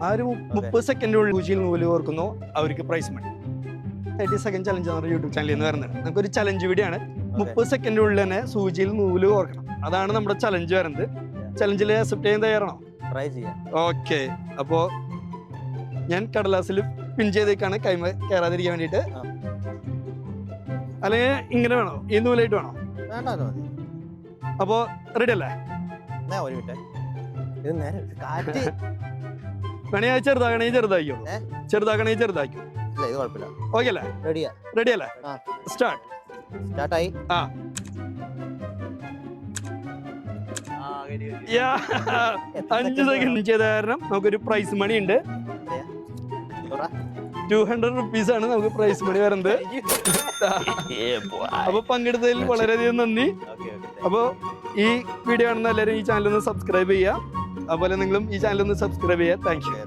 ആ ഒരു 30 സെക്കൻഡിനുള്ളിൽ സൂചിയിൽ നൂല് കോർക്കുന്നു, അവർക്ക് പ്രൈസ് മണി. 30 സെക്കൻഡ് ചലഞ്ച് നമ്മുടെ യൂട്യൂബ് ചാനലിൽ നിന്ന് വരുന്നത്. നമുക്കൊരു ചലഞ്ച് വീഡിയോ ആണ്. 30 സെക്കൻഡിനുള്ളിൽ തന്നെ സൂചിയിൽ നൂല് കോർക്കണം. അതാണ് നമ്മുടെ ചലഞ്ച് വരുന്നത്. ചലഞ്ചിൽ അക്സെപ്റ്റ് ചെയ്യാൻ തയ്യാറാണോ? ട്രൈ ചെയ്യാം. ഓക്കെ, അപ്പോ ഞാൻ കടലാസിൽ പിൻ ചെയ്തേക്കാണ് കൈമ കയറാതിരിക്കാൻ വേണ്ടിട്ട്. അല്ലെങ്കിൽ ഇങ്ങനെ വേണോ? ഈ നൂലായിട്ട് വേണോ? അപ്പോ റെഡി അല്ലേ? വേണേ ചെറുതാക്കണേ ചെറുതാക്കിയോ, ചെറുതാക്കണേ ചെറുതാക്കിയോ. ഓക്കെ അല്ലേ? റെഡി അല്ലേ? സ്റ്റാർട്ടായി. ആ 5 സെക്കൻഡ് ചെയ്ത കാരണം നമുക്കൊരു പ്രൈസ് മണി ഉണ്ട്. 200 rupees ആണ് നമുക്ക് പ്രൈസ് മണി വരുന്നത്. അപ്പൊ പങ്കെടുത്തതിൽ വളരെയധികം നന്ദി. അപ്പൊ ഈ വീഡിയോ കാണുന്ന എല്ലാവരും ഈ ചാനൽ ഒന്ന് സബ്സ്ക്രൈബ് ചെയ്യുക. അതുപോലെ നിങ്ങളും ഈ ചാനൽ ഒന്ന് സബ്സ്ക്രൈബ് ചെയ്യുക. Thank you.